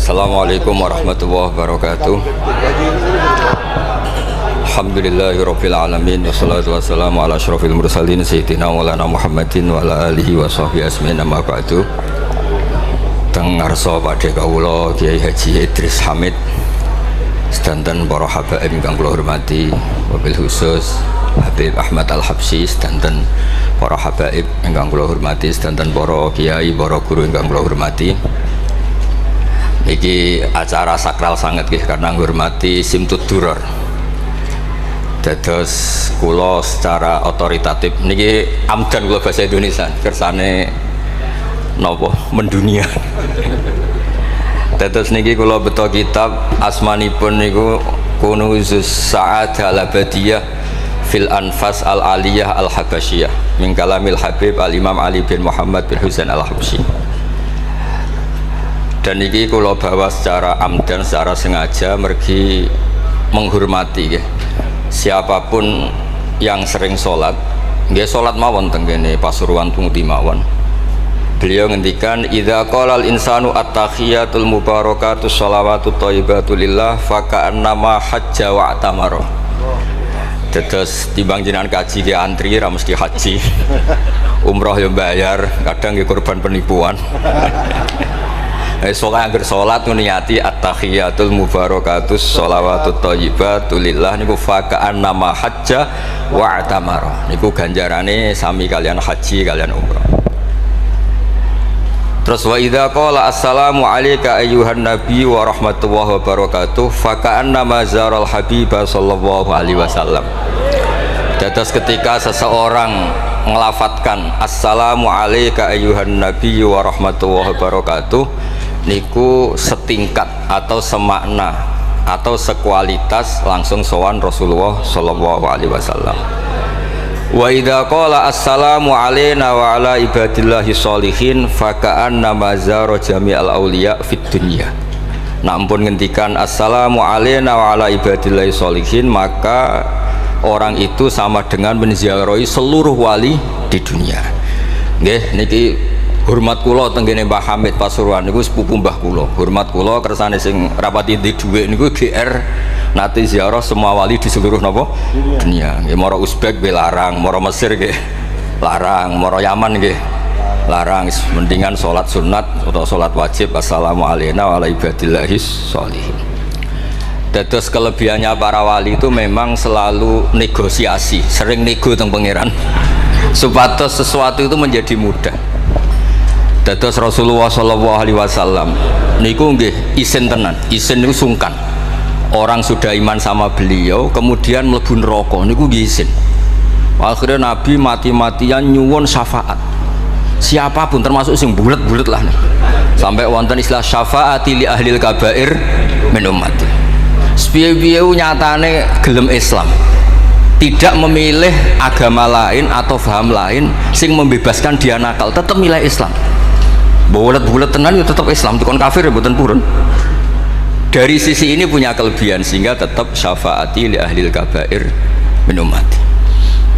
Assalamualaikum warahmatullahi wabarakatuh. Alhamdulillahirabbil alamin wassalatu wassalamu ala asyrofil mursalin sayyidina maulana Muhammadin wa ala alihi wa sahbihi asmin amma ba'du. Teng ngarsa padhe kawula Kiai Haji Idris Hamid sedanten para habaib ingkang kula hormati, wabil khusus Habib Ahmad Al-Habsyi sedanten para habaib ingkang kula hormati, sedanten para kiai, para guru ingkang kula hormati. Iki acara sakral sangat nggih karena ngurmati Simtud Duror. Dados kula secara otoritatif niki amdan kula bahasa Indonesia kersane napa mendunia. Dados niki kula beto kitab asmanipun niku Kunuzus Sa'adah Al-Abadiyah fil Anfas Al-Aliyah Al-Habasyiyah min kalamil Habib Al-Imam Ali bin Muhammad bin Husain Al-Habsyi. Dan ini kalau bawa secara amdan, secara sengaja mergi menghormati ya. Siapapun yang sering sholat nggih sholat mawon tenggene Pasuruan Tumuti mawon. Beliau ngendikan idza qala al insanu at-tahiyatul mubarakatus sholawatut thayyibatu lillah fa ka'annama hajja wa atamara. Dados timbang jenengan kaji ki antri ra mesti haji. Umroh yo bayar, kadang nggih korban penipuan. Soalnya agar sholat niati at-tahiyatul mubarakatus sholawatut thayyibatu lillah niku faka'an nama hajja wa atamara niku ganjarane sami kalian haji kalian umrah. Terus wa idza qala assalamu alayka ayyuhan nabi wa rahmatullahi wa barakatuh faka'an nama zaral habibah sallallahu alaihi wasallam. Dados ketika seseorang ngelafatkan assalamu alayka ayyuhan nabi wa rahmatullahi wa barakatuh niku setingkat atau semakna atau sekualitas langsung sowan Rasulullah sallallahu alaihi wasallam. Wa idza qala assalamu alaina wa ala ibadillahi sholihin faka'anna mazara jami'al auliya fid dunya. Nah ampun ngendikan assalamu alaina wa ala ibadillahi sholihin maka orang itu sama dengan menziarahi seluruh wali di dunia. Nggih niki hormat kula tenggene Mbah Hamid Pasuruan niku sepupu mbah kula. Hormat kula kersane sing rapati di dhuwit niku GR nate ziarah semua wali di seluruh napa dunia. Nggih mara Uzbek nggih larang, mara Mesir nggih larang, mara Yaman nggih larang. Mendingan salat sunat atau salat wajib assalamu alayna wa ala ibadillahis sholihin. Dados kelebihannya para wali itu memang selalu negosiasi, sering nego teng pangeran supados sesuatu itu menjadi mudah. Dados Rasulullah sallallahu alaihi wasallam niku nggih isin tenan, isin niku sungkan. Orang sudah iman sama beliau kemudian mlebu neraka niku nggih isin. Akhirnya Nabi mati-matian nyuwun syafaat. Siapapun termasuk sing bulet-bulet lah. Sampai wonten istilah syafaati li ahlil kabair min ummati. Sepiye-piye nyatane gelem Islam. Tidak memilih agama lain atau paham lain sing membebaskan dia nakal, tetap milih Islam. Bulet-bulet tenan itu tetap Islam, tukon kafir ya mboten purun. Dari sisi ini punya kelebihan sehingga tetap syafaati li ahlil kabair min ummati.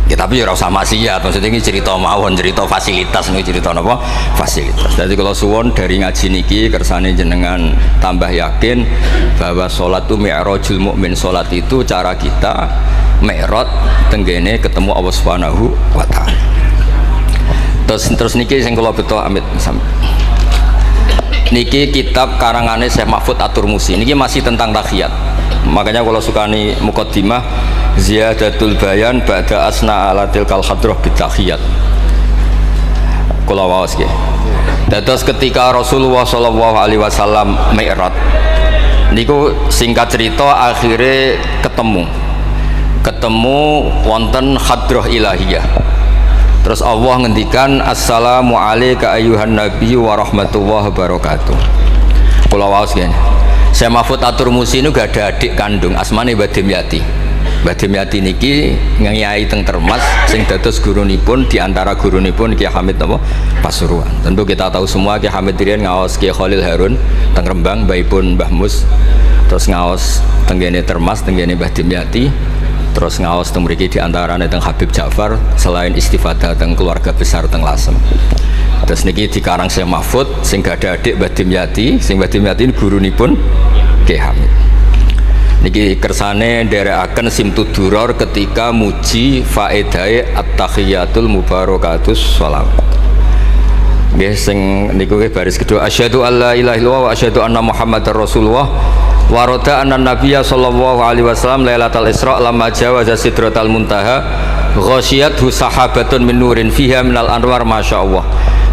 Ya tapi ora usah maksiat, maksudnya ini cerita mawon, cerita fasilitas nih, cerita napa? Fasilitas. Jadi kalau suwon dari ngaji niki kersane jenengan tambah yakin bahwa sholat itu mi'rajul mukmin, sholat itu cara kita mi'raj tenggene ketemu Allah Subhanahu wa taala. Terus niki sing kula beto amit niki kitab karangane Syekh Mahfud At-Turmusi niki masih tentang tahiyat. Makanya kalau sukani muqaddimah ziyadatul bayan ba'da asna ala tilkal hadrah bitahiyat. Kula waos nggih. Dados ketika Rasulullah sallallahu alaihi wasallam mi'raj niku singkat cerita akhirnya ketemu wonten hadrah ilahiyah. Terus Allah ngendikan assalamu alayka ayyuhan nabi wa rahmatullahi wabarakatuh. Kula waos nggih. Syekh Mahfud At-Turmusi ini gak ada adik kandung asmane Mbah Dimyati. Mbah Dimyati niki ngiyai teng Termas sing dados gurunipun diantara gurunipun Kiai Hamid napa Pasuruan. Tentu kita tahu semua Kiai Hamid riyen ngaos Kiai Khalil Harun teng Rembang, mbaipun Mbah Mus. Terus ngaos tenggene Termas tenggene Mbah Dimyati. Terus ngaos teng mriki diantarane teng Habib Ja'far selain istifadah teng keluarga besar teng Lasem. Terus niki dikarang Syekh Mahfud sing gada adik Mbah Dimyati, sing Mbah Dimyati gurunipun Ki Hamid. Niki kersane nderekaken Simtud Duror ketika muji faedahe at-tahiyatul mubarakatus sholawat. Nggih sing niku baris kedua asyhadu alla ilaha illallah wa asyhadu anna muhammadar rasulullah wa rada anna nabiyya sallallahu alaihi wasallam lailatul isra lamma jawaza sidratal muntaha ghasyiyathu sahabatun min nurin fiha minal anwar masyaallah.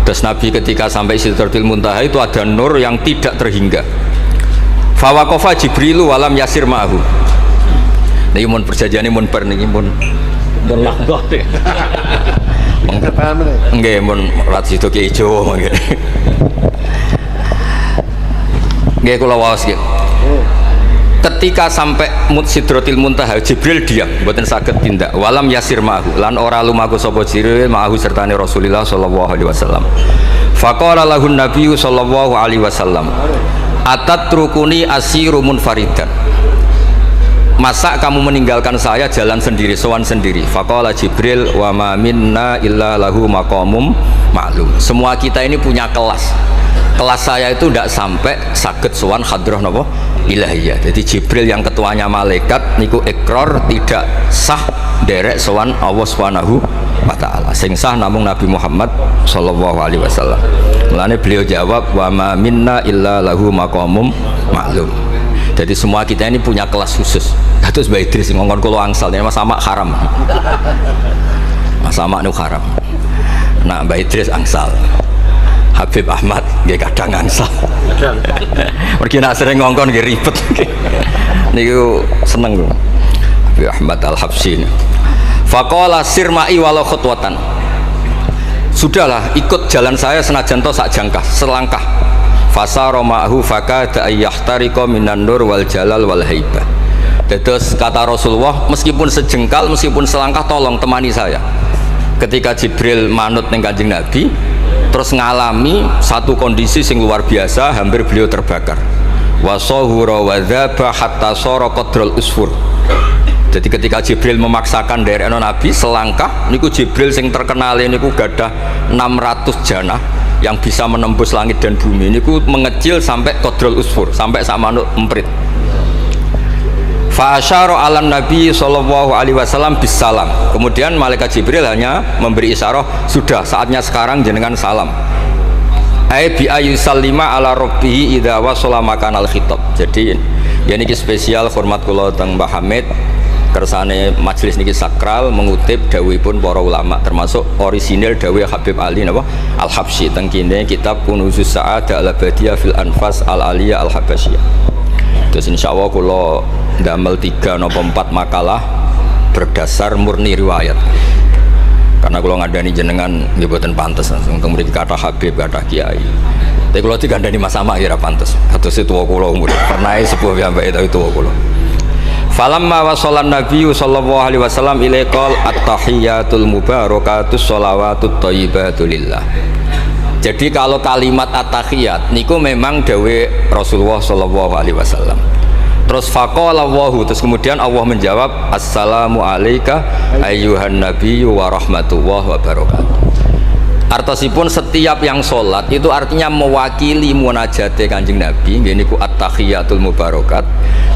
Terus Nabi ketika sampai Sidratul Muntaha itu ada nur yang tidak terhingga. Fawaqafa Jibrilu walam yasir ma'ahu. Niki mun perjanjiane mun bar niki mun lahdoh teh. Nggih mun rat sido ki ijo mangke. Nggih kula waos nggih. Ketika sampai Sidratul Muntaha Jibril diam mboten saged tindak walam yasir ma'ahu lan ora lumaku sapa Jibril ma'ahu sertane Rasulullah sallallahu alaihi wasallam. Faqala lahu Nabi sallallahu alaihi wasallam atatrukuni asiru munfaridan, masa kamu meninggalkan saya jalan sendiri sowan sendiri. Faqala Jibril wa ma minna illa lahu maqamum ma'lum. Semua kita ini punya kelas saya itu tidak sampai saged sowan hadrah napa ilahiyah. Jadi Jibril yang ketuanya malaikat niku ikrar tidak sah derek sowan Allah Subhanahu wa taala. Sing sah namung Nabi Muhammad sallallahu alaihi wasallam. Mulane beliau jawab wa ma minna illa lahu maqamum ma'lum. Jadi semua kita ini punya kelas khusus. Terus Mbak Idris ngongkon kula angsal Mas Sama haram. Mas Sama nu haram. Nah Mbak Idris angsal. Habib Ahmad nggih kadang angsal. Mergi nak sering ngongkon nggih ribet. Niku seneng lho. Habib Ahmad Al-Habsyi. Faqala sirma'i walau khutwatan. Sudahlah ikut jalan saya senajan to sak jangkah, selangkah. Fasara ma'hu fakada ayyahtariqa minan nur wal jalal wal haibah. Terus kata Rasulullah, meskipun sejengkal, meskipun selangkah tolong temani saya. Ketika Jibril manut ning Kanjeng Nabi, terus ngalami satu kondisi sing luar biasa, hampir beliau terbakar. Wasahura wa dzaba hatta sara qadrul usfur. Jadi ketika Jibril memaksakan dari Nabi selangkah, niku Jibril sing terkenal niku gadah 600 janah yang bisa menembus langit dan bumi. Niku mengecil sampai qadrul usfur, sampai sama emprit. Fa asyara 'alan Nabi sallallahu alaihi wasallam bisalam. Kemudian malaikat Jibril hanya memberi isyarat, sudah saatnya sekarang jenengan salam. Ai bi ayusallima ala rabbih idza wasala makanal khitab. Jadi ya niki spesial hormat kula teng Mbah Hamid kersane majelis niki sakral mengutip dawuhipun para ulama termasuk orisinil dawuh Habib Ali napa Al-Habsyi teng kene kitab Kunuzus Sa'adah Al-Abadiyah fil Anfas Al-Aliyah Al-Habasyiyah. Terus insyaallah kula ndamel 3 napa 4 makalah berdasar murni riwayat. Karena kalau ngadani jenengan nggih boten pantes langsung mriki kathah Habib kathah kiai. Tapi kalau digandani Mas Sama kira pantes. Kados tuwa kula umur. Pernah sepuh piyambake tapi tuwa kula. Falamma wasallan Nabi sallallahu alaihi wasallam ilaikal at-tahiyatul mubarakatus sholawatut thayyibatu lillah. Jadi kalau kalimat at-tahiyat niku memang dawe Rasulullah sallallahu alaihi wasallam. Terus faqala Allahu, terus kemudian Allah menjawab assalamu alayka ayyuhan nabiyyu wa rahmatullahi wa barakatuh. Artosipun setiap yang sholat itu artinya mewakili munajate Kanjeng Nabi, niku at-tahiyatul mubarakat,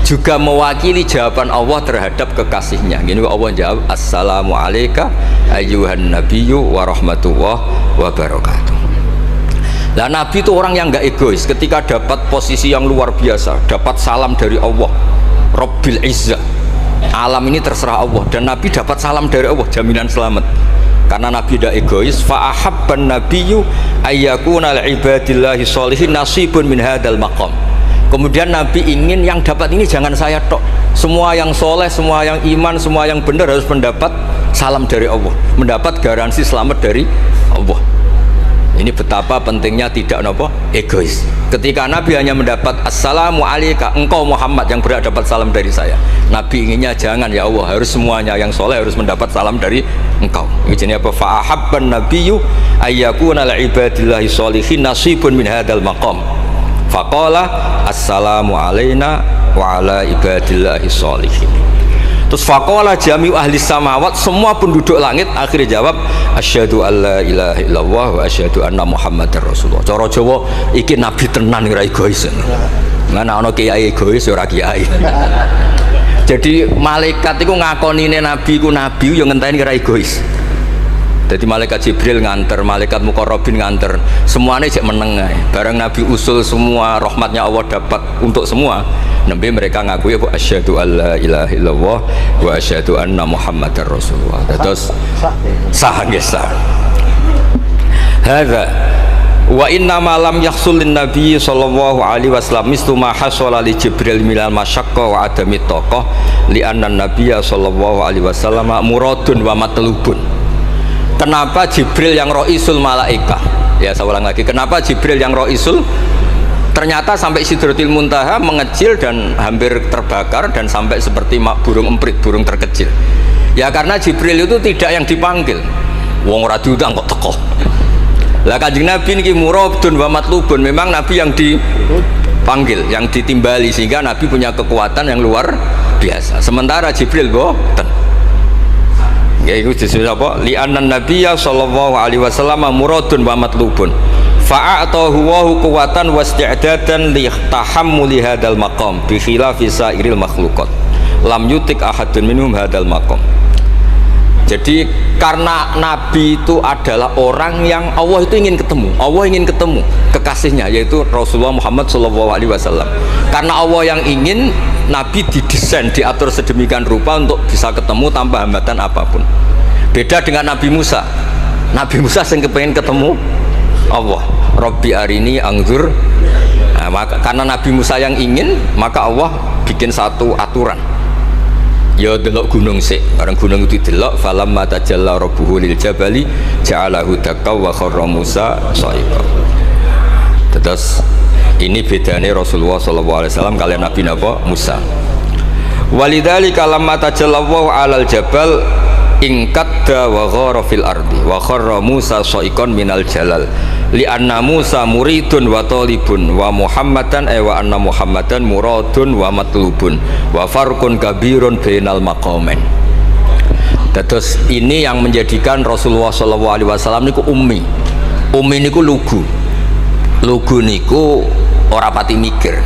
juga mewakili jawaban Allah terhadap kekasihnya. Gini Allah jawab assalamu alayka ayyuhan nabiyyu wa rahmatullahi wa barakatuh. Nah Nabi itu orang yang nggak egois. Ketika dapat posisi yang luar biasa, dapat salam dari Allah Rabbil Izzah, alam ini terserah Allah, dan Nabi dapat salam dari Allah, jaminan selamat. Karena Nabi tidak egois. Fa'ahabban nabiyyu ayyakuna li'ibadillahi sholihin nasibun min hadal maqam. Kemudian Nabi ingin yang dapat ini jangan saya tok, semua yang soleh, semua yang iman, semua yang benar harus mendapat salam dari Allah, mendapat garansi selamat dari Allah. Ini betapa pentingnya tidak nopo egois. Ketika Nabi hanya mendapat assalamu alayka engkau Muhammad yang berhak dapat salam dari saya, Nabi inginnya jangan ya Allah, harus semuanya yang soleh harus mendapat salam dari engkau. Ini apa? Fa'ahabban nabiyyu ayyakuna li'ibadillahi sholihin nasibun min hadal maqam. Faqala assalamu alayna wa ala ibadillahi sholihin. Terus faqala jami'u ahli samawat, semua penduduk langit akhirnya jawab asyhadu alla ilaha illallah wa asyhadu anna muhammadar rasulullah. Cara Jawa iki nabi tenan ora egois. Mana ana kiai egois ora kiai. Jadi malaikat itu ngakonine nabi ku nabi yo ngenteni ora egois. Jadi malaikat Jibril nganter, malaikat Muqarrabin nganter, semuanya cek meneng ae. Bareng Nabi usul semua rahmatnya Allah dapat untuk semua. Nabi mereka ngakui apa asyhadu alla ilaha illallah wa asyhadu anna muhammadar rasulullah. Terus sah nggih sah. Hadza wa inna ma lam yahsul lin nabi sallallahu alaihi wasallam mislu ma hasala li Jibril minal masyaqqa wa adami taqah li anna nabiyya sallallahu alaihi wasallam muradun wa matlubun. Kenapa Jibril yang roisul malaika? Ya saya ulang lagi, kenapa Jibril yang roisul? Ternyata sampai Sidratil Muntaha mengecil dan hampir terbakar dan sampai seperti burung emprit, burung terkecil. Ya karena Jibril itu tidak yang dipanggil. Wong ora diundang kok teko. Lah Kanjeng Nabi niki muradun wa matlubun, memang Nabi yang dipanggil, yang ditimbali, sehingga Nabi punya kekuatan yang luar biasa. Sementara Jibril boten. Ya itu disebut apa? Li'annan nabiyya sallallahu alaihi wasallam muradun wa matlubun. Fa'atahu wa quwwatan wasti'dadan li tahammuli hadzal maqam bi khilafi sairil makhluqat. Lam yutik ahadun minhum hadzal maqam. Jadi karena Nabi itu adalah orang yang Allah itu ingin ketemu, Allah ingin ketemu kekasihnya yaitu Rasulullah Muhammad sallallahu alaihi wasallam. Karena Allah yang ingin, Nabi didesain, diatur sedemikian rupa untuk bisa ketemu tanpa hambatan apapun. Beda dengan Nabi Musa. Nabi Musa yang kepengen ketemu Allah. Rabbi arini angzur. Nah, karena Nabi Musa yang ingin, maka Allah bikin satu aturan. Ya delok gunung sik, bareng gunung itu delok falamma tajalla rabbuhu lil jabali ja'alahu dakka wa kharra Musa sha'iqa. Terus ini bedanya Rasulullah SAW kalian Nabi Musa. Walidzalika lamma tajallallahu 'alal jabal ingkadda wa ghara fil ardi wa kharra Musa sha'iqan minal jalal li anna Musa muridun wa talibun wa Muhammadan wa anna Muhammadan muradun wa matlubun wa farqun kabirun bainal maqamain. Terus ini yang menjadikan Rasulullah SAW niku ummi. Ummi niku lugu. Lugu niku ora pati mikir.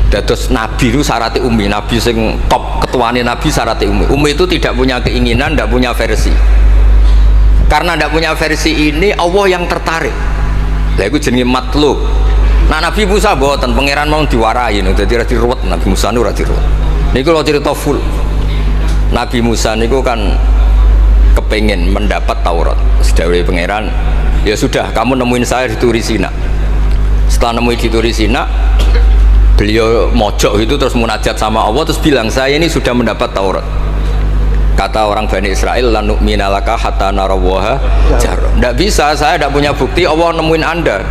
Terus Nabi itu syaratnya ummi. Nabi sing top ketuane Nabi syaratnya ummi. Ummi itu tidak punya keinginan, tidak punya versi. Karena tidak punya versi ini Allah yang tertarik. Lah iku jenenge matlub. Nah Nabi Musa mboten, pangeran mau diwarai niku dadi ora diruwet. Nabi Musa niku ora diruwet. Niku lho cerita full. Nabi Musa niku kan kepengen mendapat Taurat. Sedawuhe pangeran, ya sudah kamu nemuin saya di Turi Sina. Setelah nemuin di Turi Sina, beliau mojok itu terus munajat sama Allah terus bilang saya ini sudah mendapat Taurat. Kata orang Bani Israel lan nu'mina laka hatta narawaha jar. Tidak bisa, saya tidak punya bukti Allah nemuin Anda.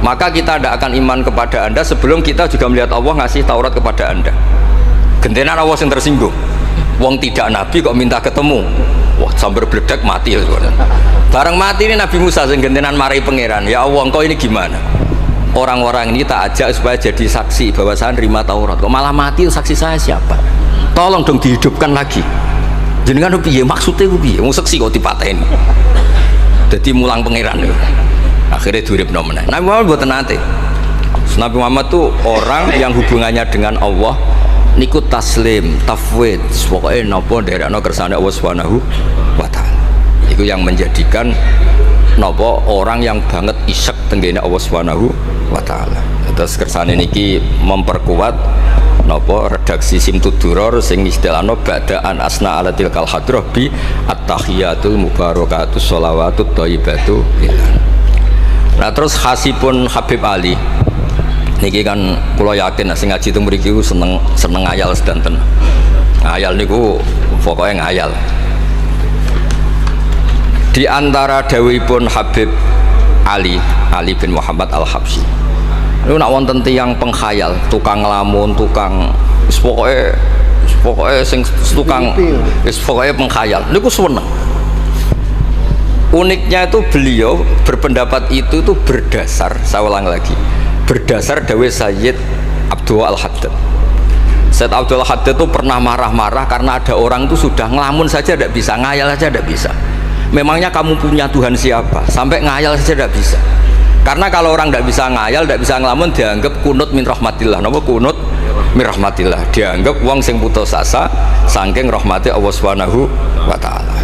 Maka kita tidak akan iman kepada Anda sebelum kita juga melihat Allah ngasih Taurat kepada Anda. Gentenan Allah yang tersinggung. Wong tidak Nabi kok minta ketemu. Wah, sambar bledek mati ya. Bareng mati ini Nabi Musa yang gentenan marahi pangeran. Ya Allah, engkau ini gimana? Orang-orang ini tak ajak supaya jadi saksi bahwa saya nerima Taurat. Kok malah mati, saksi saya siapa? Tolong dong dihidupkan lagi. Jenengan piye maksudnya piye? Wong seksi kok dipateni. Dadi mulang pangeran niku. Akhirnya duripno meneh. Nabi Muhammad mboten nate. Nabi Muhammad tuh orang yang hubungannya dengan Allah niku taslim, tafwid, pokoke napa nderekno kersane Allah Subhanahu wa taala. Iku yang menjadikan napa orang yang banget isek tenggene Allah Subhanahu wa taala. Terus kersane niki memperkuat napa redaksi Simtud Duror sing istilahno ba'daan asna ala tilkal hadrah bi at-tahiyatul mubarakatus sholawatut thayyibatu lillah. Nah terus khasipun Habib Ali niki kan kula yakin sing ngaji teng mriki seneng ngayal sedanten. Ngayal niku pokoke ngayal. Di antara dawuhipun Habib Ali bin Muhammad Al-Habsyi itu nak wonten tiyang pengkhayal, tukang ngelamun, tukang pokoknya sing tukang pokoknya pengkhayal niku seneng. Uniknya itu beliau berpendapat itu berdasar, saya ulang lagi, berdasar dawuh Sayyid Abdul Al-Haddad. Said Abdul Haddad itu pernah marah-marah karena ada orang tuh sudah ngelamun saja tidak bisa, ngayal saja tidak bisa. Memangnya kamu punya Tuhan siapa? Sampai ngayal saja tidak bisa. Karena kalau orang tidak bisa ngayal, tidak bisa ngelamun, dianggap kunut min rahmatillah. Napa kunut min rahmatillah? Dianggap wong sing putus asa saking rahmati Allah Subhanahu wa taala.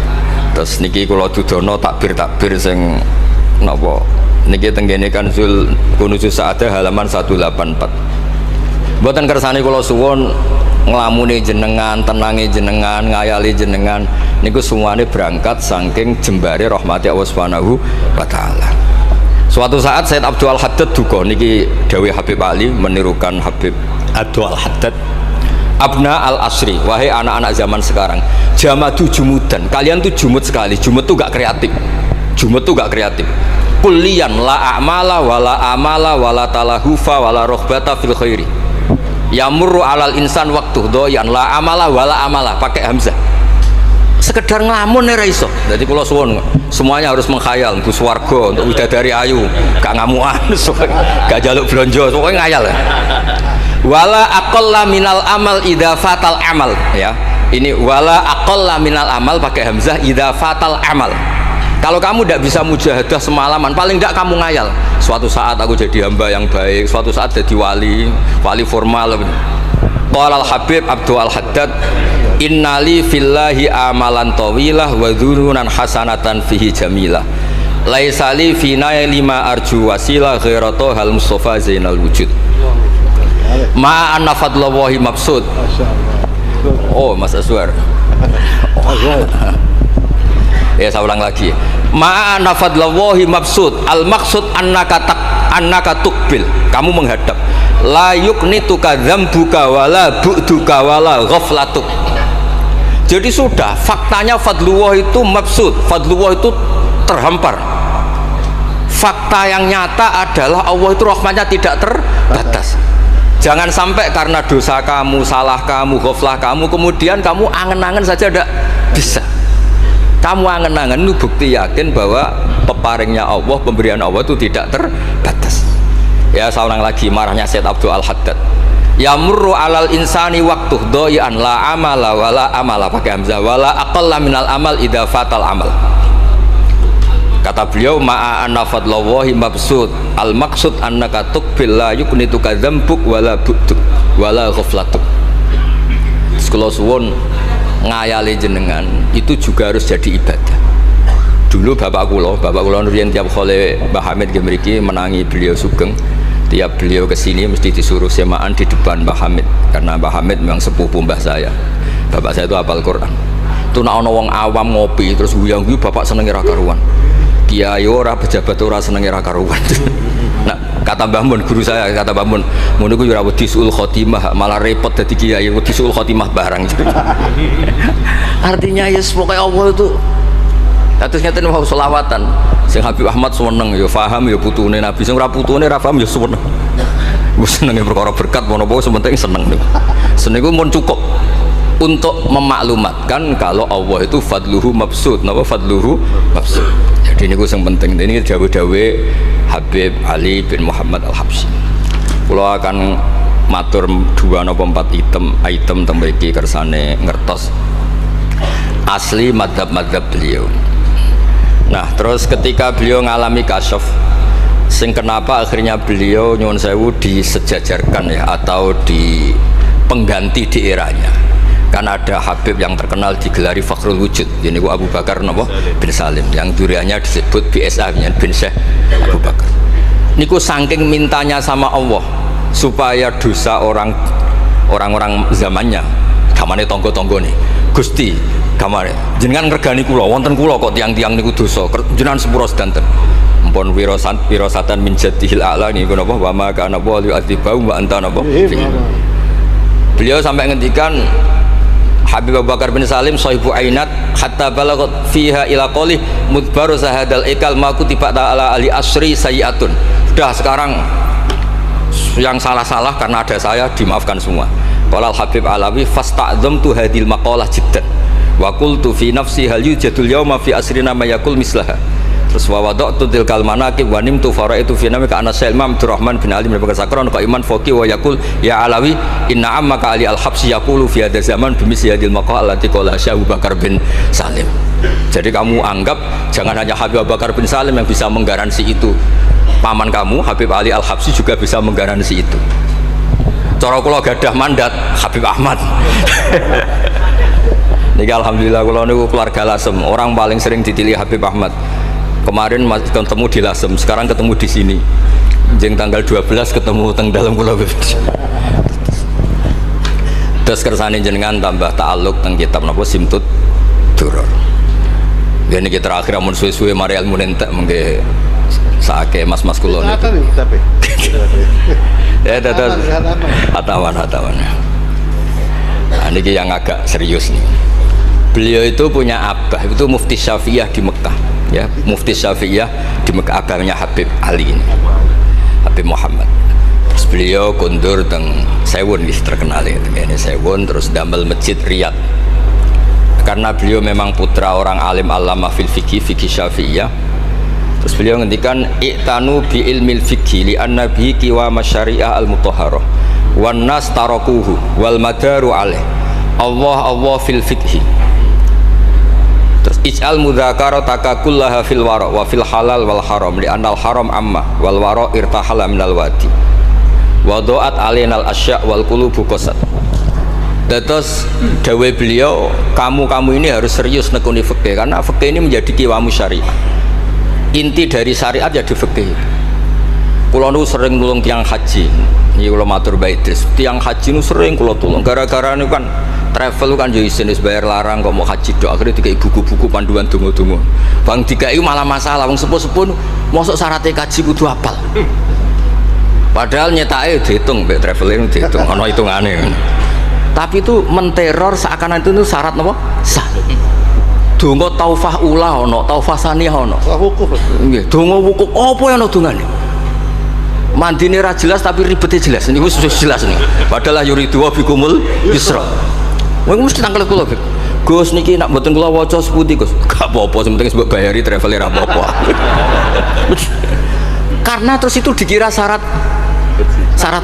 Terus niki kula dudono takbir-takbir sing napa niki tenggene Kanzul Kunuzul Sa'adah halaman 184. Mboten kersane kula suwun nglamune jenengan, tenange jenengan, ngayali jenengan niku semuanya berangkat saking jembare rahmati Allah Subhanahu wa taala. Suatu saat Said Abdul Haddad duka niki dawuh Habib Ali menirukan Habib Abdul Haddad. Abna al-asri, wahai anak-anak zaman sekarang, jamadu jumudan, kalian tuh jumud sekali. Jumud tuh gak kreatif. Jumud tuh gak kreatif. Kullian la a'mala wala amala wala talahufa wala rohbata fil khairi. Yamurru alal insan waktu doyan la amala wala amala pakai hamzah. Sekedar ngelamun ora iso. Jadi kula suwun semuanya harus menghayal untuk swarga, untuk widadari ayu, gak ngamuan, gak jaluk blonjo, pokoknya ngayal. Wala aqalla minal amal idza fatal amal, ya. Ini wala aqalla minal amal pakai hamzah idza fatal amal. Kalau kamu tidak bisa mujahadah semalaman, paling tidak kamu ngayal. Suatu saat aku jadi hamba yang baik, suatu saat jadi wali formal. Qala al-Habib Abdul Haddad, innali fillahi amalan tawilah wa dhununan hasanatan fihi jamilah. Laisa li fina lima arju wasilah ghairatu hal Mustafa Zainal Wujud. Ma anna fadlallahi mabsud. Oh, Mas Aswar. Ya saya ulang lagi. Ma'ana fadlallahi mabsud, al maksud annaka tukbil, kamu menghadap. La yuknituka dzambuka wala bu'duka wala ghaflatuk. Jadi sudah faktanya fadlullah itu mabsud, fadlullah itu terhampar. Fakta yang nyata adalah Allah itu rahmatnya tidak terbatas. Jangan sampai karena dosa kamu, salah kamu, ghaflah kamu, kemudian kamu angen-angen saja tidak bisa. Kamu angen-angen itu bukti yakin bahwa peparingnya Allah, pemberian Allah itu tidak terbatas. Ya saya ulang lagi marahnya Said Abdul Haddad. Yamurru alal insani waktu doyan la amala wala amala pakai hamzah wala aqalla minal amal idza fatal amal. Kata beliau ma'a anna fadlallahi mabsud, al maksud annaka tuqbil la yuknituka dzambuk wala bu'duk wala ghaflatuk. Sekolah suwun ngayali jenengan itu juga harus jadi ibadah. Dulu bapak kula nurian tiap kali Mbah Hamid gemriki menangi beliau sugeng, tiap beliau kesini mesti disuruh semaan di depan Mbah Hamid, karena Mbah Hamid memang sepupu mbah saya. Bapak saya itu hafal Quran. Itu nak ono wong awam ngopi terus guyang-guyu bapak seneng ora karuan. Kiai ora, pejabat ora seneng ora karuan. Nah, kata Mbah Mun guru saya, kata Mbah Mun, ngono ku ora wedi suul khotimah, malah repot dadi kiai wedi suul khotimah barang. Artinya ya pokoke Allah itu terus ngeten mau selawatan. Sing Habib Ahmad seneng ya paham ya putune Nabi, sing ora putune ora paham ya seneng. Wis senenge perkara berkat menapa sementing seneng. Seneng iku mun cukup untuk memaklumatkan kalau Allah itu fadluhu mabsud. Napa fadluhu mabsud? Jadi niku sing penting. Ini dawuh-dawuh Habib Ali bin Muhammad Al-Habsyi. Kula akan matur 2 napa 4 item teng mriki kersane ngertos asli madzhab-madzhab beliau. Nah, terus ketika beliau ngalami kasyaf, sing kenapa akhirnya beliau nyuwun sewu disejajarkan ya atau di pengganti di eranya. Kan ada Habib yang terkenal digelari Fakhrul Wujud, ini Abu Bakar napa bin Salim, yang duriannya disebut BSA bin Syekh Abu Bakar. Niku saking mintanya sama Allah supaya dosa orang-orang zamannya, gamane tonggo-tonggo nih, Gusti, gamane jenengan ngregani kula, wonten kula kok tiang-tiang niku dosa, jenengan sepuro sedanten. Mpun wirosatan min jadihil a'la niku napa wa ma kana wa yu'adzibahum wa anta napa. Beliau sampai ngendikan Habib Abu Bakar bin Salim sahibu ainat hatta balagot fiha ila qolih mudbaru sahadal ikal maku tiba ta'ala ali asri sayiatun. Sudah sekarang yang salah-salah karena ada saya dimaafkan semua. Qala Habib Alawi fasta'dzamtu hadil maqalah jiddan wa qultu fi nafsi hal yujadul yawma fi asrina ma yaqul mislaha. Terus wa wada'tu tilkal manaqib wa nimtu faraitu fi namika ana Syekh Imam Abdurrahman bin Ali bin Bakar Sakron qaiman faqih wa yaqul ya Alawi inna ammaka Ali al-Habsyi yaqulu fi hadha zaman bimisli hadil maqal allati qala Syekh Abu Bakar bin Salim. Jadi kamu anggap jangan hanya Habib Abu Bakar bin Salim yang bisa menggaransi itu, paman kamu Habib Ali al-Habsyi juga bisa menggaransi itu. Cara kula gadah mandat Habib Ahmad. Niki alhamdulillah kula niku keluarga Lasem, orang paling sering ditilih Habib Ahmad. Kemarin masih ketemu di Lasem, sekarang ketemu di sini. Jeng tanggal 12 ketemu teng dalam kula. Terus kersane jenengan tambah ta'alluq teng kitab napa Simtud Duror. Ya niki terakhir amun suwe-suwe mari ilmu entek mengke sake mas-mas kula niku. Ya dados hatawan. Nah, niki yang agak serius nih. Beliau itu punya abah, itu mufti Syafi'iyah di Mekah, ya, mufti Syafi'iyah di Mekah, abahnya Habib Ali ini, Habib Muhammad. Terus beliau kundur teng Sewun, terkenal ini Sewun, terus damel masjid Riyadh. Karena beliau memang putra orang alim alama fil fikih Syafi'iyah. Terus beliau ngendikan i'tanu bi ilmil fikih li anna bihi qiwam syariah al mutahharah wan nas tarakuhu wal madaru alaih Allah fil fikhi. Terus ij'al mudzakarata kullaha fil wara wa fil halal wal haram li anal haram amma wal wara irtahala minal wadi wa do'at alainal asya wal qulubu qasad. Terus dawuh beliau, kamu ini harus serius nekuni fikih karena fikih ini menjadi qiwamu syariah. Inti dari syariat ya di fikih. Kula nu sering nulung tiang haji. Iki kula matur bae Idris, tiang haji nu sering kula tulung gara-gara niku kan travel kan yo isin wis bayar larang kok mau haji dok, akhirnya dikai buku-buku panduan donga-donga. Bang dikai malah masalah wong sepuh-sepuh mosok syaratnya kaji kudu hafal. Padahal nyetake dihitung mbek traveling dihitung ana hitungane. Tapi itu menteror seakan itu syarat napa? Sah. Donga taufah ula ana, taufah saniyah ana. Wukuf. Nggih, donga wukuf apa yang ana dongane? Mandine ra jelas tapi ribete jelas. Niku wis jelas nih. Padahal yuridu bikumul yusra. Wong mesti tangkel kula, Gus niki nak mboten kula waca sepundi, Gus. Gak apa-apa, sementing mbok bayari travel ra apa-apa. Karena terus itu dikira syarat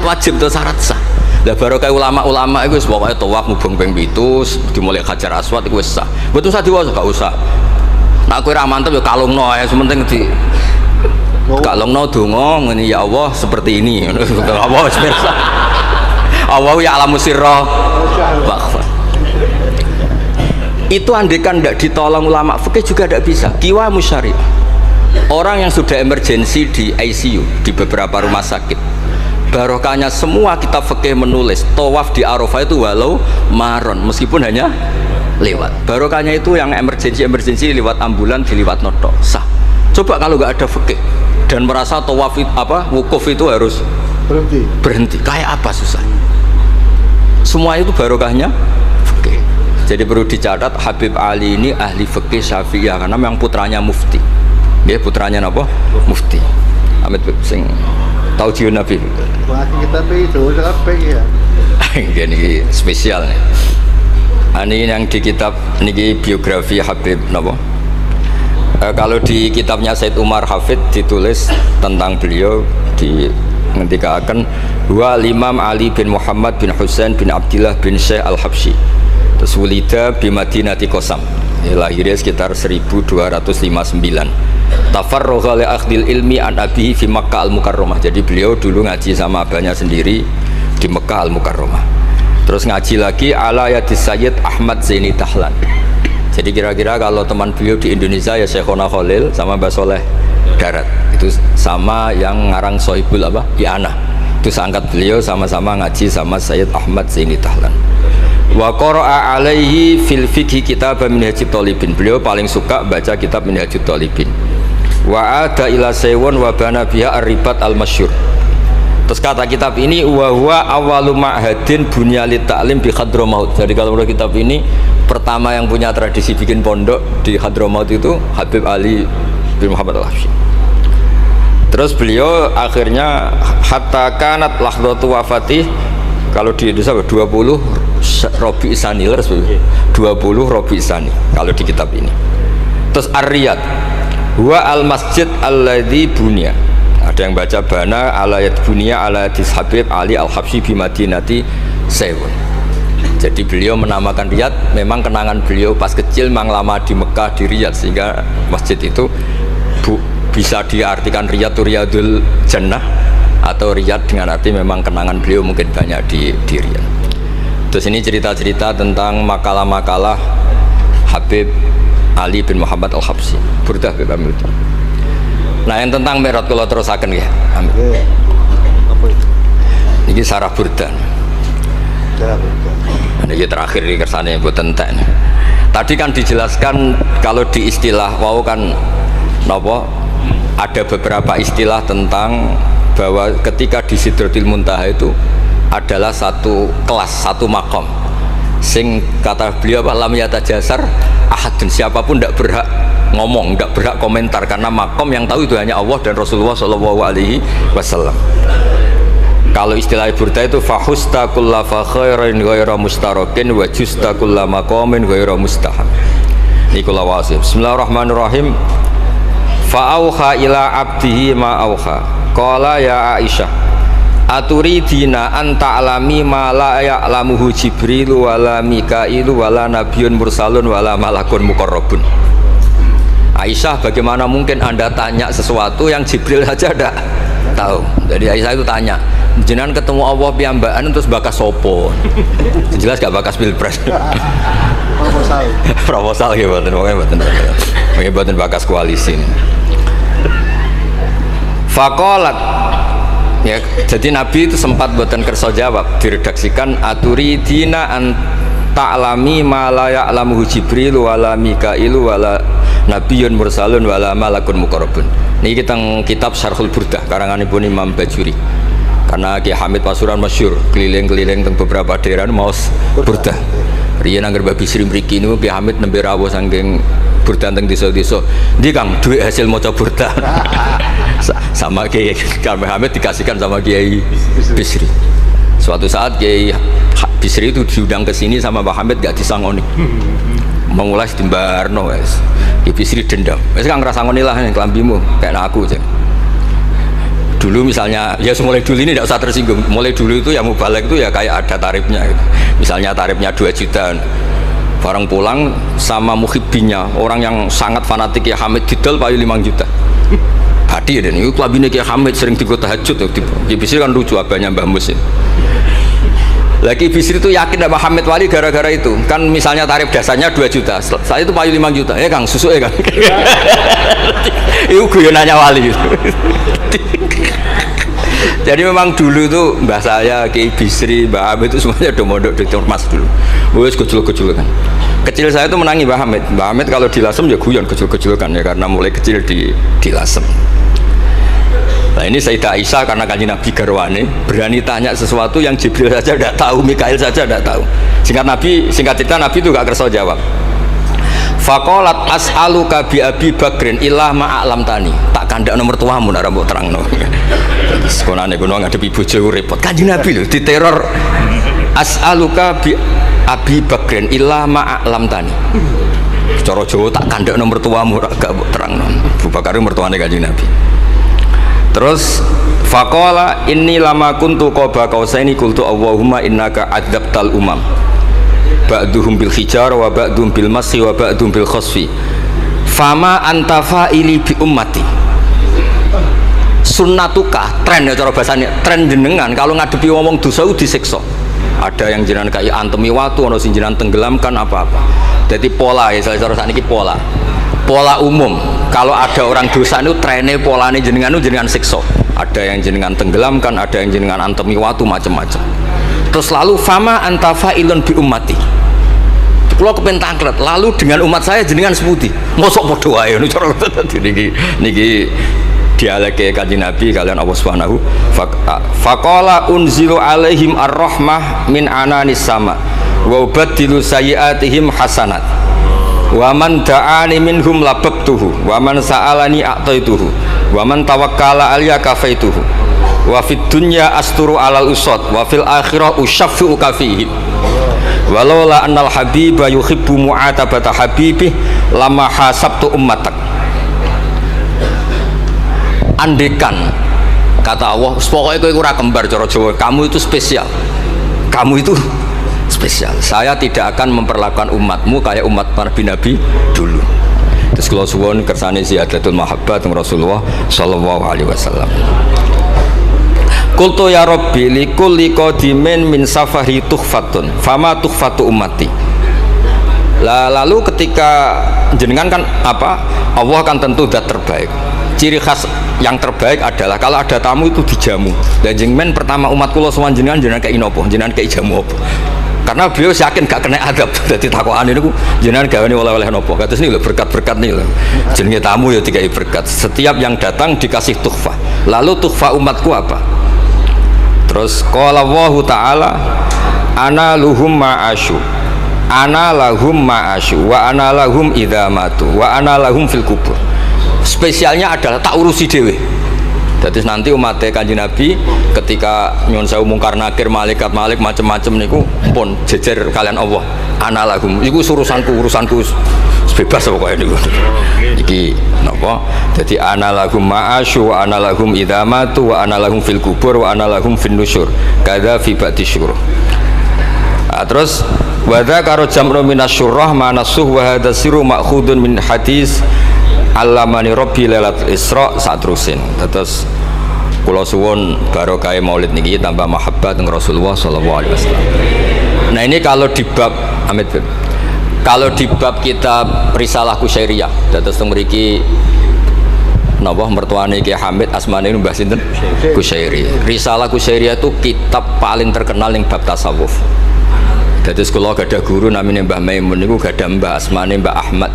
wajib atau syarat sah. Lah baru kayak ulama-ulama itu pokoknya tawaf mubeng ping 7 dimulai Hajar Aswad itu wis sah. Mboten usah diwaca, gak usah. Nak kowe ra mantep ya kalungno ae, sementing di kalungno donga ngene ya Allah seperti ini. Allah wis pirsa. Allah ya alamu sirra wa akhfa. Itu andekan tidak ditolong ulama fikih juga tidak bisa. Qiwamu syariah. Orang yang sudah emergensi di ICU di beberapa rumah sakit, barokahnya semua kitab fikih menulis tawaf di Arafah itu walau maron meskipun hanya lewat. Barokahnya itu yang emergensi lewat ambulan diliwat noto sah. Coba kalau nggak ada fikih dan merasa tawaf wukuf itu harus berhenti. Kayak apa susahnya? Semua itu barokahnya fikih. Jadi perlu dicatat Habib Ali ini ahli fikih Syafi'iyah karena memang putranya mufti. Dia putranya apa? Mufti. Amit sing tahu jiun Nabi. Wah, kita itu ya. Ini spesial nih. Ini yang di kitab niki biografi Habib napa? Kalau di kitabnya Said Umar Hafid ditulis tentang beliau di ngendikaken wa Imam Ali bin Muhammad bin Husain bin Abdillah bin Syekh Al-Habsyi. Terus wulida bi Madinati Qasam. Lahirnya sekitar 1259. Tafarragha li akhdil ilmi an abihi fi Makkah Al-Mukarramah. Jadi beliau dulu ngaji sama abahnya sendiri di Mekah Al-Mukarramah. Terus ngaji lagi ala yadis Sayyid Ahmad Zaini Dahlan. Jadi kira-kira kalau teman beliau di Indonesia ya Syekhona Khalil sama Mbah Soleh Darat. Itu sama yang ngarang Sohibul I'anah. Itu seangkat beliau sama-sama ngaji sama Sayyid Ahmad Zaini Dahlan. Wa qara'a alaihi fil fiqhi kitab Minhajut Thalibin. Beliau paling suka baca kitab Minhajut Thalibin. Wa ada ila Sewon wa bana biha ar-ribat al-masyhur. Terus kata kitab ini wa huwa awwalu ma'hadin bunyalit ta'lim bi Hadramaut. Jadi kalau menurut kitab ini pertama yang punya tradisi bikin pondok di Hadramaut itu Habib Ali bin Muhammad Al-Habsyi. Terus beliau akhirnya hatta kanat lahdatu wafatih, kalau di Indonesia 20 Robi Isani, 20 Robi Isani kalau di kitab ini. Terus Ar-Riyad Wa al masjid alladzi bunya. Ada yang baca bana ala yad bunya ala hadis Habib Ali al Habsyi bi Madinati Sewun. Jadi beliau menamakan Riyadh memang kenangan beliau pas kecil memang lama di Mekah di Riyadh, sehingga masjid itu bisa diartikan Riyadh itu Riyadul Jannah atau Riyadh dengan arti memang kenangan beliau mungkin banyak di Riyadh. Terus ini cerita-cerita tentang makalah-makalah Habib Ali bin Muhammad al Habsyi. Burdah Habib Amil. Nah yang tentang Mi'raj kalau terusaken ya. Amin. Apa itu? Ini sarah burdah. Ini terakhir di kersane mboten entek. Tadi kan dijelaskan kalau di istilah wau kan napa ada beberapa istilah tentang bahwa ketika di Sidratul Muntaha itu adalah satu kelas, satu makom. Sing kata beliau apa lam yatajasar ahadun, siapapun tidak berhak ngomong, tidak berhak komentar karena makom yang tahu itu hanya Allah dan Rasulullah Shallallahu Alaihi Wasallam. Kalau istilah burda itu fahusta kulla fakhairin ghaira mustarakin wa justa kulla maqamin ghaira mustahab. Nikulah wasif. Bismillahirrahmanirrahim. Fa'auha ila abdihi ma auha. Qala ya Aisyah, aturidina an ta'lami ma la ya'lamuhu Jibril wala Mikailu wala nabiyyun mursalun wala malakun muqarrabun. Aisyah, bagaimana mungkin Anda tanya sesuatu yang Jibril saja tidak tahu? Jadi Aisyah itu tanya, jenengan ketemu Allah piyambakan terus bakas sopo? Jelas gak bakas pilpres. Proposal ya mboten, pokoknya mboten bakas koalisi. Faqalat, ya, jadi Nabi itu sempat mboten kersa jawab, diredaksikan aturidina an ta'lami ma la ya'lamuhu Jibril wala Mikailu wala nabiyyun mursalun wala malakun muqarrabun. Niki kita kitab Syarhul Burdah karanganipun Imam Bajuri. Karena Ki Hamid Pasuruan masyhur keliling-keliling teng beberapa daerah maos burdah. Riyen angger Mbah Bisri mriki niku Ki Hamid nembe rawuh saking burdah teng desa-desa. Ndi Kang duit hasil maca burdah. Sama Ki Hamid dikasihkan sama Kiai Bisri. Suatu saat Kiai Bisri itu diundang ke sini sama Mbah Hamid gak disangoni. Mengulas di Mbarno wes. Ki Bisri dendam. Wes Kang ngrasangoni lah kelambimu kayak aku aja. Dulu misalnya ya mulai dulu ini tidak usah tersinggung, mulai dulu itu ya mubalek itu ya kayak ada tarifnya gitu. Misalnya tarifnya 2 juta barang pulang sama muhibbinya orang yang sangat fanatik ya Hamid didol payu 5 juta badi dan itu kelabine Kiai Hamid sering digo tahajud ya Bisri kan lucu abahnya Mbah Mus ya. Lagi Bisri itu yakin sama Hamid Wali gara-gara itu kan misalnya tarif dasarnya 2 juta saya itu payu 5 juta ya Kang susu ya Kang itu guyonannya Wali gitu. Jadi memang dulu itu mbah saya, Kiai Bisri, Mbah Hamid itu semuanya udah mondok di Ormas dulu. Wes kecil-kecil kan. Kecil saya itu menangi Mbah Hamid. Mbah Hamid kalau dilasem ya guyon kecil-kecil kan ya karena mulai kecil dilasem. Nah ini Sayyidah Aisyah karena kanjeng Nabi garwane berani tanya sesuatu yang Jibril saja tidak tahu, Mikail saja tidak tahu. Singkat cerita Nabi itu gak kersa jawab. Faqalat as'aluka bi Abi Bakrin illah ma'alam tani. Tak kandak nomor tuamu nek mbok terangno. Sekonane kono ngadepi bojo repot. Kanjeng Nabi lho diteror. As'aluka bi Abi Bakrin illah ma'alam tani. Cara Jawa tak kandak nomor tuamu gak mbok terangno. Abu Bakar mertuane Kanjeng Nabi. Terus faqala inni lama kuntu qaba qausaini qultu Allahumma innaka adzabtal umam. Ba'duhum bil hijar wa ba'duhum bil masyi wa ba'duhum bil khasfi fama anta fa'ili bi ummati sunnatuka tren ya cara bahasanya tren jenengan kalau ngadepi ngomong dosa disiksa ada yang jenengan kayak antemi watu ada yang jenengan tenggelamkan apa-apa jadi pola ya cara sakniki pola umum kalau ada orang dosa itu trennya polanya jenengan itu jenengan siksa ada yang jenengan tenggelamkan ada yang jenengan antemi watu macam-macam terus lalu fama anta fa'ilun bi ummati kalau kepen tangklet lalu dengan umat saya jenengan sebuti mosok podo wae niki dialeke Kanjeng Nabi kalian Allah Subhanahu faqala unzilu alaihim ar-rahmah min ananis sama wa ubaddilu sayyiatihim hasanat wa man da'ani minhum lababtuhu wa man sa'alani a'taituhu wa man tawakkala alayya kafaituhu wa fid dunya asturu alal usad wa fil akhirah usyaffi'u kafihim walaula annal habiba yuhibbu mu'atabata habibih lama hasabtu ummatak andekan kata Allah pokoknya kowe ora kembar cara Jawa, kamu itu spesial, kamu itu spesial, saya tidak akan memperlakukan umatmu kayak umat nabi-nabi dulu. Terus kalau suwon kersane ziyadatul mahabbah teng Rasulullah sallallahu alaihi wasallam. Qultu ya Rabbi likulli qadimin min safari tuhfatun fama tuhfatu ummati. Lalu ketika jenengan kan apa, Allah kan tentu zat terbaik, ciri khas yang terbaik adalah kalau ada tamu itu dijamu. Dan jenengan pertama umat kula sowan jenengan kayak inopo, jenengan kayak jamu apa? Karena beliau yakin gak kena adab. Jadi takokan ini jenengan gawe oleh-oleh nopo. Kados ini lho berkat-berkat nih lho. Jenenge tamu ya dikai berkat. Setiap yang datang dikasih tuhfah. Lalu tuhfah umatku apa? Terus qala Allahu ta'ala ana luhum ma'asyu. Ana lahum ma'asyu wa ana lahum idza matu wa ana lahum fil kubur. Spesialnya adalah tak urusi dhewe. Jadi nanti umat Kanjeng Nabi ketika nyuwun sewu mungkar nakir malaikat macam-macam niku pun jejer kalian Allah. Ana lahum iku urusanku bebas pokoknya niku. Iki napa? Jadi ana lahum ma'asyu wa ana lahum idza matu wa ana lahum fil kubur wa ana lahum fin nusyur. Kadza fi ba'di syuruh. Terus wa dzakara jam'u minasyurrah manasuh wa hadza sirru ma'khudun min hadis Allamani Rabbi lailatul Isra satrusin. Terus kula suwun barokah maulid niki tambah mahabbah dengan Rasulullah sallallahu alaihi wasallam. Nah ini kalau di bab Amit kalau di bab kitab Risalah Kusyairiyah terus mriki napa mertuane Ki Hamid asmane Mbah sinten Kusyairi. Risalah Kusyairiyah itu kitab paling terkenal ning bab tasawuf. Terus kula gadah guru namanya Mbah Maimun niku gadah Mbah asmane Mbah Ahmad.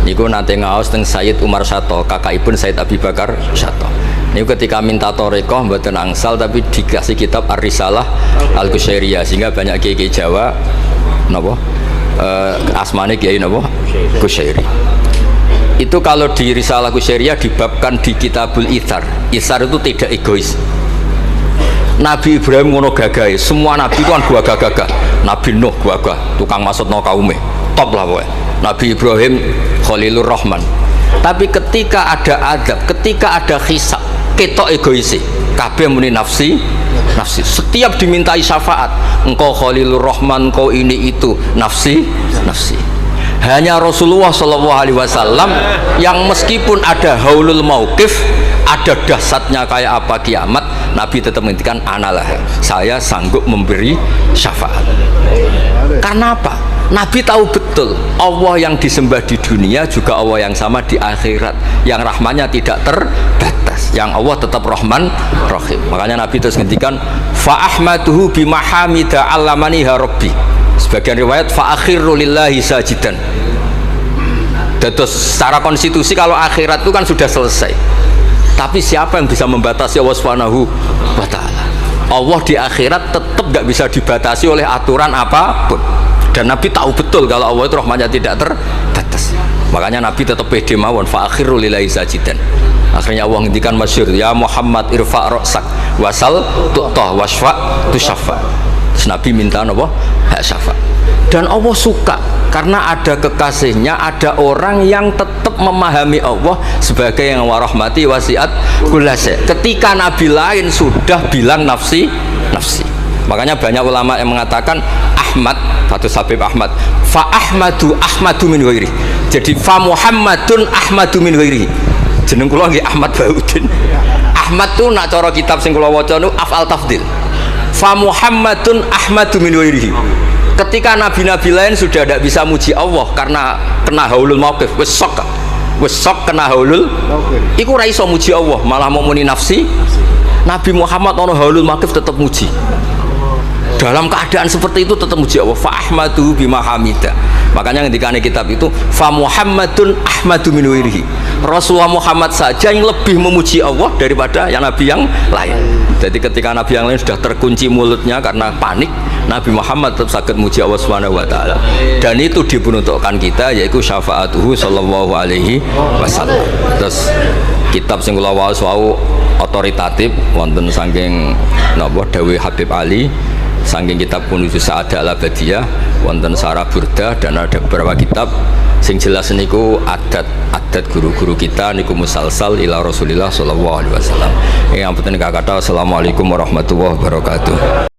Niku nate ngaos teng Sayyid Umar Sato, kakakipun Sayyid Abi Bakar Sato. Niku ketika minta thariqah mboten angsal tapi dikasih kitab Ar-Risalah Al-Kusyairiyah sehingga banyak kiai Jawa napa asmane kiai napa Kusyairi. Itu kalau di Risalah Kusyairiyah dibabkan di Kitabul Itsar. Itsar itu tidak egois. Nabi Ibrahim ngono gagahe, semua nabi itu kan gagah-gagah. Nabi Nuh gagah, tukang maksudno kaume. Top lah pokoknya. Nabi Ibrahim Khalilur Rahman. Tapi ketika ada adab, ketika ada hisab, ketok egoisi, kabeh muni nafsi. Setiap dimintai syafaat, engkau Khalilur Rahman, engkau ini itu, nafsi. Hanya Rasulullah Shallallahu Alaihi Wasallam yang meskipun ada haulul mauqif, ada dahsyatnya kayak apa kiamat, Nabi tetap menghentikan analah, saya sanggup memberi syafaat. Karena apa? Nabi tahu betul Allah yang disembah di dunia juga Allah yang sama di akhirat, yang rahmannya tidak terbatas, yang Allah tetap Rahman Rahim. Makanya Nabi terus ngendikan fa ahmaduhu bimahamida allamaniha rabbi. Sebagian riwayat fa akhiru lillahi sajidan. Terus secara konstitusi kalau akhirat itu kan sudah selesai. Tapi siapa yang bisa membatasi Allah Subhanahu wa taala? Allah di akhirat tetap gak bisa dibatasi oleh aturan apapun. Dan Nabi tahu betul kalau Allah itu rahmatnya tidak terbatas. Makanya Nabi tetap pede mawon fa akhiru lillahi sajidan. Akhirnya Allah ngendikan masyhur ya Muhammad irfa ra'sak wasal tu'tah wasfa tusaffa. Terus Nabi minta apa? Hak syafaat. Dan Allah suka karena ada kekasihnya, ada orang yang tetap memahami Allah sebagai yang warahmati wasiat kullase. Ketika Nabi lain sudah bilang nafsi. Makanya banyak ulama yang mengatakan Ahmad, Fathul Habib Ahmad, fa Ahmadu min ghairi. Jadi fa Muhammadun Ahmadu min ghairi. Jeneng kula nggih Ahmad Baudin. Ahmad tuh nak cara kitab sing kula waca niku afal tafdil. Fa Muhammadun Ahmadu min ghairihi. Ketika nabi-nabi lain sudah tidak bisa muji Allah karena kena haulul mauqif, wis sok kena haulul iku ora iso muji Allah, malah mau muni nafsi. Nabi Muhammad ono haulul mauqif tetap muji. Dalam keadaan seperti itu tetap muji Allah. Fa ahmadu bima hamida. Makanya ketika kitab itu fa Muhammadun Ahmadu min ghairihi. Rasulullah Muhammad saja yang lebih memuji Allah daripada yang nabi yang lain. Jadi ketika nabi yang lain sudah terkunci mulutnya karena panik, Nabi Muhammad tetap sakit muji Allah Subhanahu wa taala. Dan itu diperuntukkan kita yaitu syafaatuhu sallallahu alaihi wasallam. Terus kitab sing kula waos wau otoritatif wonten saking napa dawuh Habib Ali saking kitab Kunuzus Sa'adah Al-Abadiyah wonten Sarah Burdah dan ada beberapa kitab sing jelas niku adat guru-guru kita niku musalsal ila Rasulillah sallallahu alaihi wasallam. Yang penting kakak tahu assalamualaikum warahmatullahi wabarakatuh.